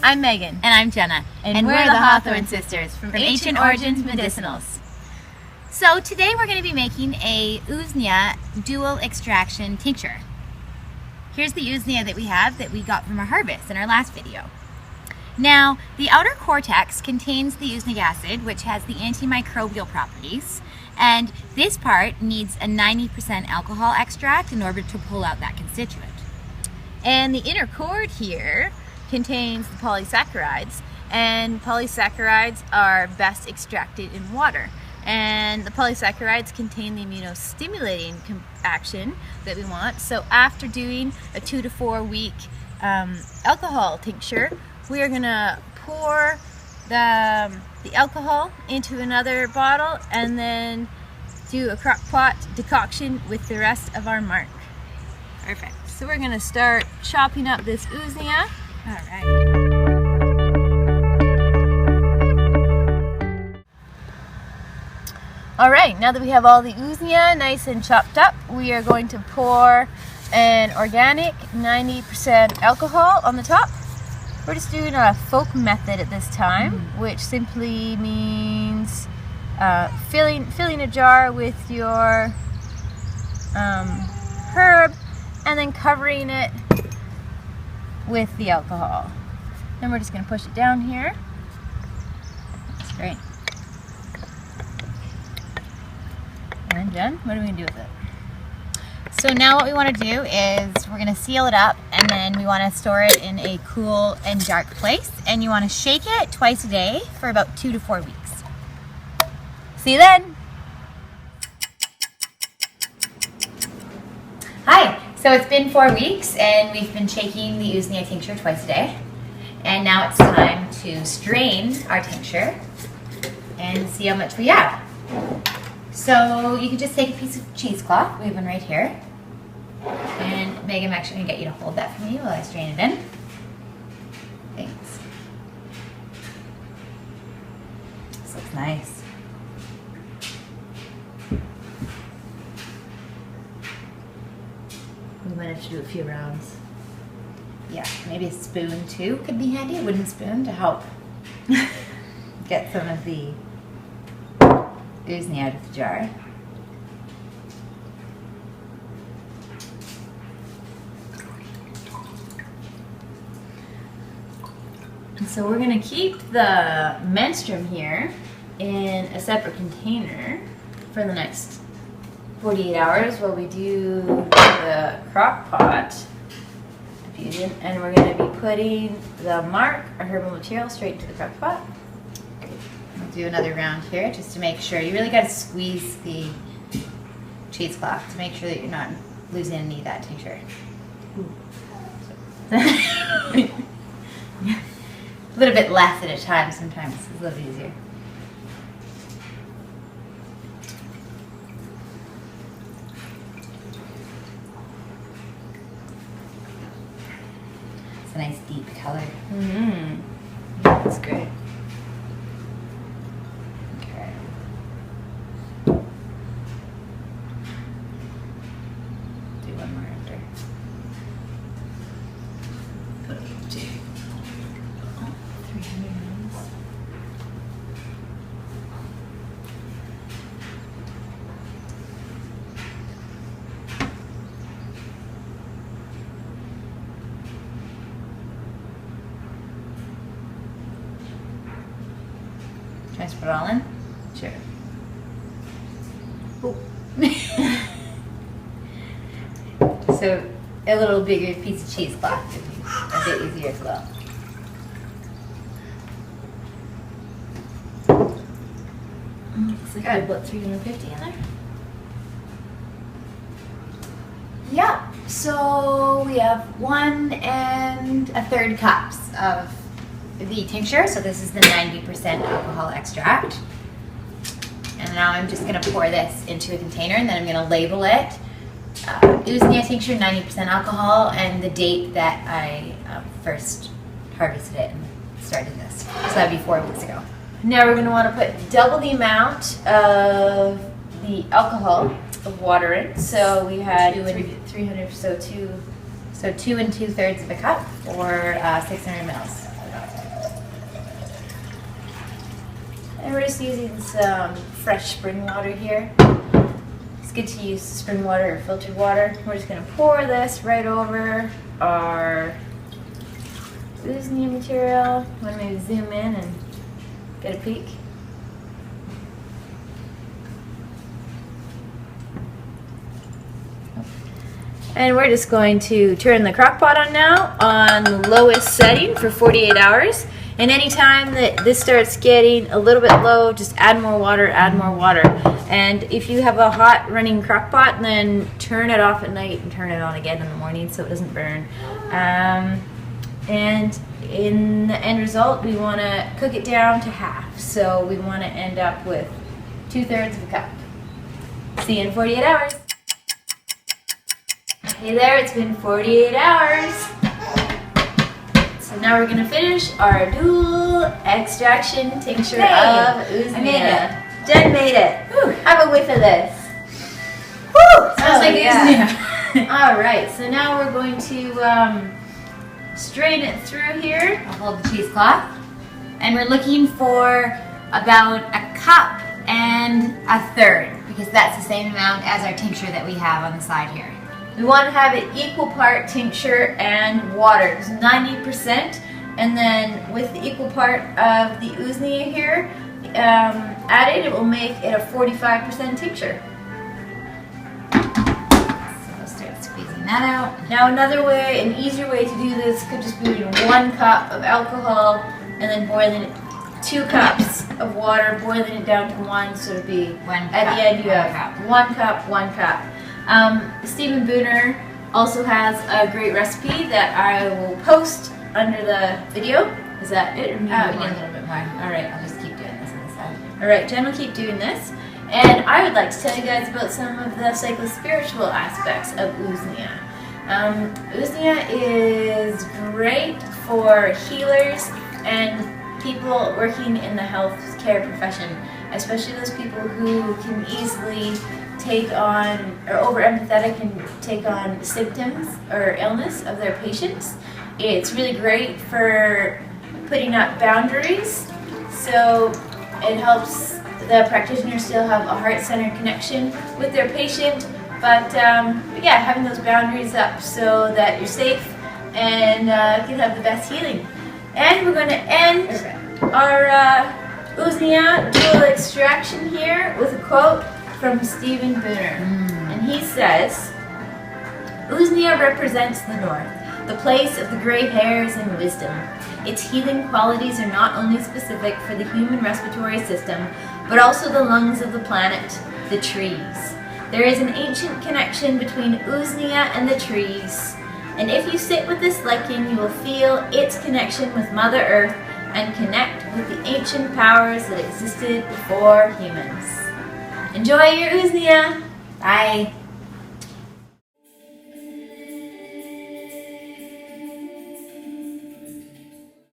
I'm Megan. And I'm Jenna. And we're the Hawthorne Sisters from Ancient Origins Medicinals. So today we're going to be making a Usnea dual extraction tincture. Here's the Usnea that we have that we got from our harvest in our last video. Now, the outer cortex contains the usneic acid, which has the antimicrobial properties, and this part needs a 90% alcohol extract in order to pull out that constituent. And the inner cord here contains the polysaccharides, and polysaccharides are best extracted in water. And the polysaccharides contain the immunostimulating action that we want. So after doing a 2 to 4 week alcohol tincture, we are going to pour the alcohol into another bottle and then do a crock pot decoction with the rest of our mark. Perfect. So we're going to start chopping up this Usnea. All right. Alright, now that we have all the Usnea nice and chopped up, we are going to pour an organic 90% alcohol on the top. We're just doing a folk method at this time, which simply means filling a jar with your herb and then covering it with the alcohol. Then we're just going to push it down here. That's great. And Jen, what are we going to do with it? So now what we want to do is we're going to seal it up, and then we want to store it in a cool and dark place, and you want to shake it twice a day for about 2 to 4 weeks. See you then! Hi! So it's been 4 weeks and we've been shaking the Usnea tincture twice a day, and now it's time to strain our tincture and see how much we have. So you can just take a piece of cheesecloth, we have one right here, and Megan, I'm actually going to get you to hold that for me while I strain it in. Thanks. This looks nice. We might have to do a few rounds. Yeah, maybe a spoon too could be handy, a wooden spoon to help get some of the Usnea out of the jar. And so we're going to keep the menstruum here in a separate container for the next 48 hours while we do the crock pot diffusion, and we're going to be putting the mark, our herbal material, straight into the crock pot. We'll do another round here just to make sure. You really got to squeeze the cheesecloth to make sure that you're not losing any of that tincture. A little bit less at a time sometimes. It's a little easier. It's a nice deep color. That's great. Okay. Do one more after. Put it to 300 grams. Can I just put it all in? Sure. So a little bigger piece of cheesecloth would be a bit easier as well. Looks like I have about 350 in there. Yeah, so we have 1 1/3 cups of the tincture. So this is the 90% alcohol extract. And now I'm just going to pour this into a container, and then I'm going to label it Usnea tincture, 90% alcohol, and the date that I first harvested it and started this. So that'd be 4 weeks ago. Now we're going to want to put double the amount of the alcohol of water in. So we had 300, so 2 2 2/3 of a cup, or 600 mils. And we're just using some fresh spring water here. It's good to use spring water or filtered water. We're just going to pour this right over our Usnea material. I'm going to maybe zoom in and get a peek. And we're just going to turn the crock pot on now on the lowest setting for 48 hours. And anytime that this starts getting a little bit low, just add more water, add more water. And if you have a hot running crock pot, then turn it off at night and turn it on again in the morning so it doesn't burn. And in the end result, we want to cook it down to half. So we want to end up with 2/3 of a cup. See you in 48 hours. Hey there, it's been 48 hours. So now we're gonna finish our dual extraction tincture of Usnea. I made it. Jen made it. Whew. Have a whiff of this. Woo! Sounds like yeah. Usnea. All right, so now we're going to strain it through here. I'll hold the cheesecloth. And we're looking for about a cup and a third, because that's the same amount as our tincture that we have on the side here. We want to have it equal part tincture and water. It's 90%, and then with the equal part of the Usnea here added, it will make it a 45% tincture. So we'll start squeezing that out. Now another way, an easier way to do this could just be 1 cup of alcohol and then boiling it, 2 cups of water, boiling it down to 1, so it'll be at the end you have 1 cup, 1 cup. Stephen Booner also has a great recipe that I will post under the video. Is that it? Or We need a little bit more. All right. I'll just keep doing this on the side. All right, Jen will keep doing this. And I would like to tell you guys about some of the psycho-spiritual aspects of Usnea. Usnea is great for healers and people working in the healthcare profession, especially those people who can easily take on, or over empathetic and take on symptoms or illness of their patients. It's really great for putting up boundaries, so it helps the practitioner still have a heart-centered connection with their patient, but yeah, having those boundaries up so that you're safe and can have the best healing. And we're going to end our Usnea dual extraction here with a quote from Stephen Booner. And he says, Usnea represents the North, the place of the gray hairs and wisdom. Its healing qualities are not only specific for the human respiratory system, but also the lungs of the planet, the trees. There is an ancient connection between Usnea and the trees, and if you sit with this lichen, you will feel its connection with Mother Earth and connect with the ancient powers that existed before humans. Enjoy your Usnea! Bye!